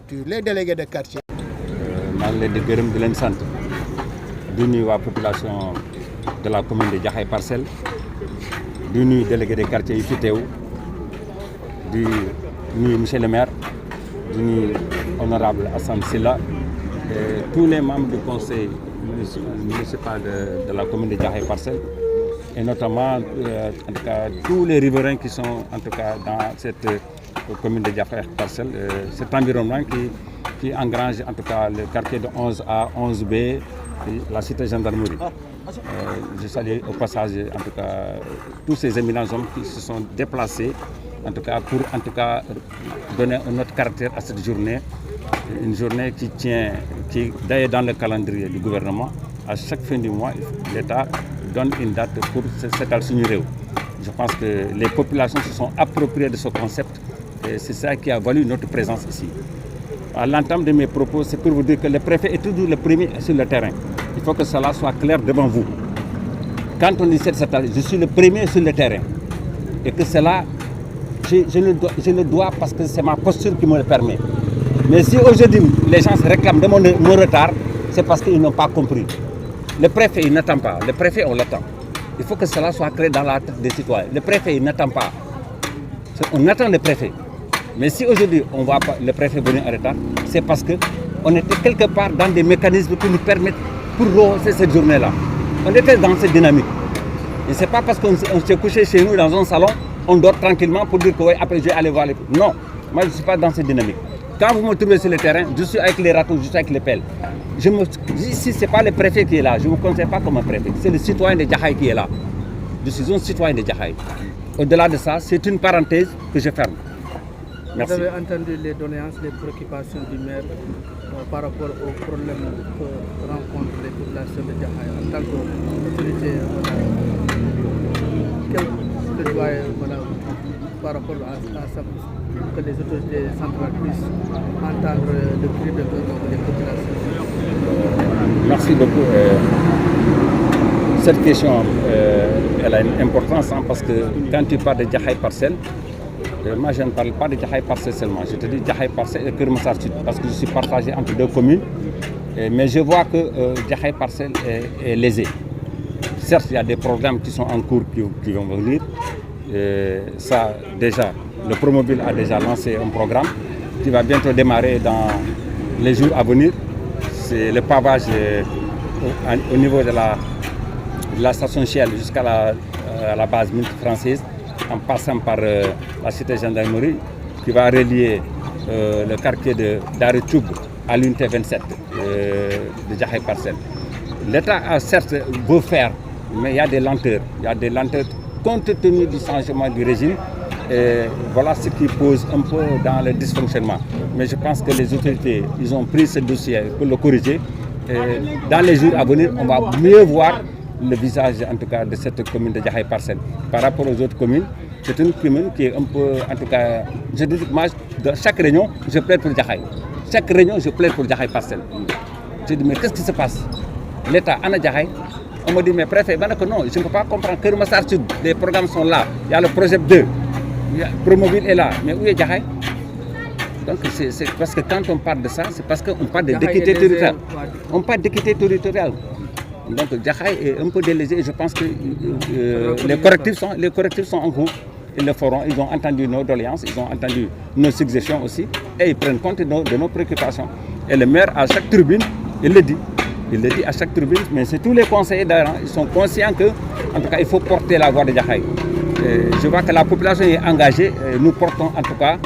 préfecture les délégués de quartier. maa ngi leen di gërëm di leen sant di nuyu waa population de la commune de Jaxaay Parcelles di nuyu délégué de quartier yi fi teew di nuyu monsieur le maire di nuyu honorable Assane Sylla et tous les membres du conseil municipal de la commune de Jaxaay Parcelles et notamment en tout cas tous les riverains qui sont en tout cas dans cette commune de Jaxaay Parcelles, cet environnement qui engrange en tout cas le quartier de 11A, 11B, et la cité gendarmerie. Je salue au passage en tout cas tous ces éminents hommes qui se sont déplacés en tout cas pour en tout cas donner un autre caractère à cette journée, une journée qui est d'ailleurs dans le calendrier du gouvernement. À chaque fin du mois, l'État donne une date pour seetal suñu réew. Je pense que les populations se sont appropriées de ce concept et c'est ça qui a valu notre présence ici. À l'entame de mes propos, c'est pour vous dire que le préfet est toujours le premier sur le terrain. Il faut que cela soit clair devant vous. Quand on dit cette année, je suis le premier sur le terrain. Et que cela, je le dois parce que c'est ma posture qui me le permet. Mais si aujourd'hui les gens se réclament de mon retard, c'est parce qu'ils n'ont pas compris. Le préfet, il n'attend pas. Le préfet, on l'attend. Il faut que cela soit clair dans la tête des citoyens. Le préfet, il n'attend pas. On attend le préfet. Mais si aujourd'hui on voit pas le préfet venir en retard, c'est parce qu'on était quelque part dans des mécanismes qui nous permettent pour rehausser cette journée-là. On était dans cette dynamique. Et ce n'est pas parce qu'on s'est couché chez nous dans un salon, on dort tranquillement pour dire que oui, après je vais aller voir les... Non, moi je ne suis pas dans cette dynamique. Quand vous me trouvez sur le terrain, je suis avec les râteaux, je suis avec les pelles. Si ce n'est pas le préfet qui est là, je ne vous conseille pas comme un préfet. C'est le citoyen de Jaxaay qui est là. Je suis un citoyen de Jaxaay. Au-delà de ça, c'est une parenthèse que je ferme. Merci. Vous avez entendu les doléances, les préoccupations du maire par rapport aux problèmes que rencontrent les populations de Jaxaay en tant qu'autorité. Quel plaidoyer par rapport à ça pour que les autorités centrales puissent entendre le cri de cœur des populations? Merci beaucoup. Cette question, elle a une importance parce que quand tu parles de Jaxaay Parcelles, moi je ne parle pas de Jaxaay Parcelles seulement, je te dis Jaxaay Parcelles et Keur Massar Sud parce que je suis partagé entre deux communes, mais je vois que Jaxaay Parcelles est lésé. Certes, il y a des programmes qui sont en cours qui vont venir. Ça, déjà, le Promoville a déjà lancé un programme qui va bientôt démarrer dans les jours à venir. C'est le pavage au niveau de la station Chiel jusqu'à la base militaire française, en passant par la cité gendarmerie qui va relier le quartier de Daaru Cubb à l'unité 27 de Jaxaay Parcelles. L'État a certes veut faire, mais il y a des lenteurs. Il y a des lenteurs compte tenu du changement du régime. Et voilà ce qui pose un peu dans le dysfonctionnement. Mais je pense que les autorités, ils ont pris ce dossier pour le corriger. Et dans les jours à venir, on va mieux voir le visage en tout cas de cette commune de Jaxaay Parcelles. Par rapport aux autres communes, c'est une commune qui est un peu, en tout cas, je dis que moi, dans chaque réunion, je plaide pour Jaxaay. Chaque réunion, je plaide pour Jaxaay Parcelles. Je dis, mais qu'est-ce qui se passe? L'État, Anna Jaxaay. On me dit, mais préfet, ben non, je ne peux pas comprendre. Keur Massar Sud, les programmes sont là. Il y a le projet 2. Promoville est là. Mais où est Jaxaay? Donc c'est parce que quand on parle de ça, c'est parce qu'on parle d'équité territoriale. On parle d'équité territoriale. Donc Jaxaay est un peu délaissé et je pense que les correctifs sont en cours. Ils le feront. Ils ont entendu nos doléances, ils ont entendu nos suggestions aussi et ils prennent compte de nos préoccupations. Et le maire, à chaque tribune, il le dit. Il le dit à chaque tribune, mais c'est tous les conseillers d'ailleurs, ils sont conscients que, en tout cas, il faut porter la voix de Jaxaay. Je vois que la population est engagée. Nous portons en tout cas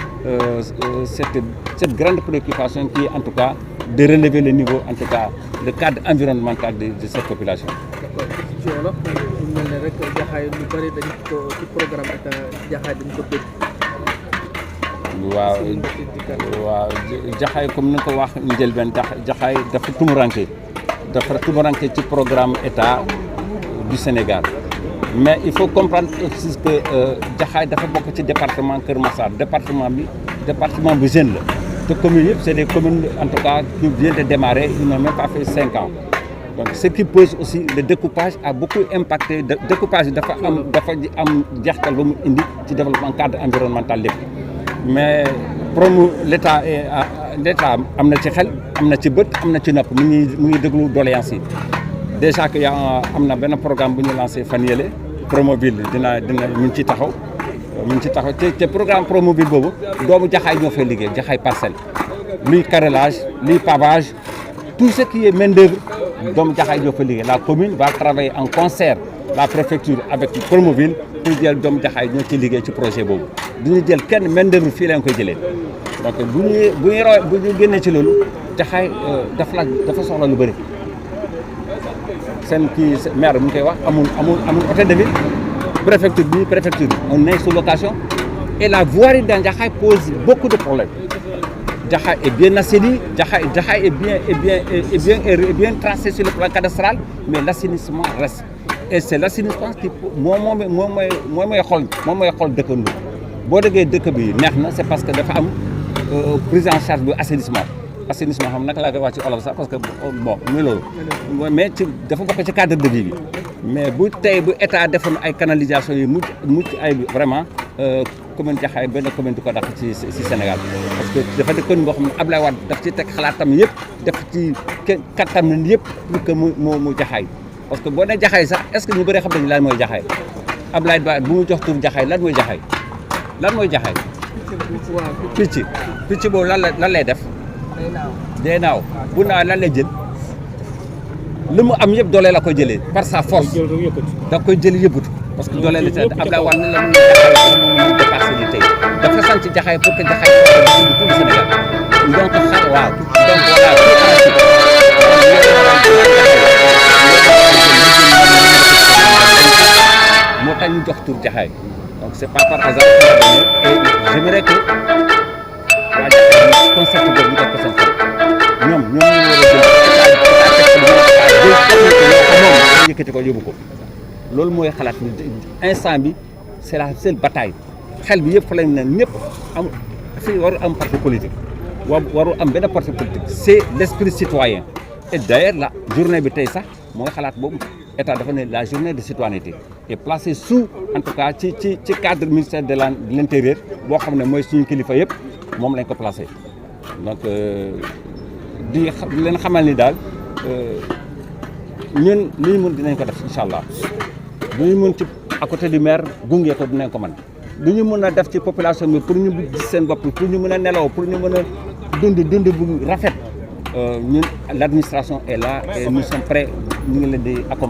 cette grande préoccupation qui est en tout cas de relever le niveau, en tout cas le cadre environnemental de cette population. D'accord. waaw Jaxaay comme ni nga ko wax njëlbeen Jaxaay dafa tumuranke ci programme état du Sénégal. Mais il faut comprendre aussi que Jaxaay dafa bokk ci département Keur Massar département bu jeune la te communes yëpp c'est des communes en tout cas qui viennent de démarrer, ils n'ont même pas fait 5 ans. Donc ce qui pose aussi le découpage a beaucoup impacté. Découpage dafa am jeextal ba mu indi ci développement cadre environnemental lépp. Mais l'État am na ci xel am na ci bët am na ci nopp mu ngi déglu doléances yi déjà que am na benn programme bu ñu lancé fan yële Promoville dina ñu ngi ciy taxaw te programme Promoville boobu doomu Jaxaay ñoo fay liggéey Jaxaay Parcelles luy carrelage luy pavage tout ce qui est main d'œuvre doomu Jaxaay ñoo fay liggéey la commune va travailler en concert la préfecture avec Promoville pour jël doomu Jaxaay ñoo ci liggéey ci projet boobu du ñu jël kenn main d'œuvre fii lañ koy jëlee donc bu ñu génnee ci loolu Jaxaay dafa soxla lu bëri seen kii maire mu ngi koy wax amul hôtel de ville préfecture bi on est sous location et la voirie dans Jaxaay pose beaucoup de problèmes. Jaxaay est bien assaini, Jaxaay est bien tracé sur le plan cadastral, mais l'assainissement reste. Et c'est l'assainissement qui mooy xool dëkkandoo boo déggee dëkk bi neex na c'est parce que dafa am prise en charge bu assainissement xam naka laa koy wax ci olof sax parce que bon muy loolu mais dafa bokk ci cadre de vie bi mais bu état defoon ay canalisation yi mucc ay vraiment commune Jaxaay benn commune du ko dàq ci Sénégal parce que dafa di commune boo xam ne Ablaye Wade daf ci teg xalaatam yëpp def ci kattan yëpp pour que mu Jaxaay parce que boo nee Jaxaay sax est-ce que ñu bëri xam nañu lan mooy Jaxaay Ablaye Wade bu mu jox tur Jaxaay lan mooy Jaxaay picc boobu lan lay def day naaw bu naaw lan lay jël li mu am yëpp doole la koy jëlee par sa force da koy jël yëbbatu parce que doole la ci Ablaye Wade la mu dépassé ni tey dafa sant Jaxaay pour que Jaxaay du tout le Sénégal donc waaw donc voilà moo tax ñu jox tur Jaxaay donc c'est pas par hasard et j'aimerais que waa Jaxaay concept boobu ñu def ko seen xel ñoom ñu war a yëkkati ko yóbbu ko loolu mooy xalaat ni instant bi c'est la seule bataille xel bi yëpp fa lañ ne ñëpp am fii waru am parti politique waru am benn parti politique c'est l'esprit citoyen et d'ailleurs la journée bi tey sax mooy xalaat boobu état dafa ne la journée de citoyenneté est placée sous en tout cas ci cadre ministère de l'intérieur boo xam ne mooy suñu kilifa yëpp moom lañ ko placé donc di leen xamal ni daal ñun li ñu mën dinañ ko def incha allah lu ñu mën ci à côté du maire gunge ko dinañ ko mën lu ñu mën a def ci population bi pour ñu gis seen bopp pour ñu mën a nelaw pour ñu mën a dund bu rafet ñun l'administration est là et nous sommes prêts ñu ngi leen di accompagner.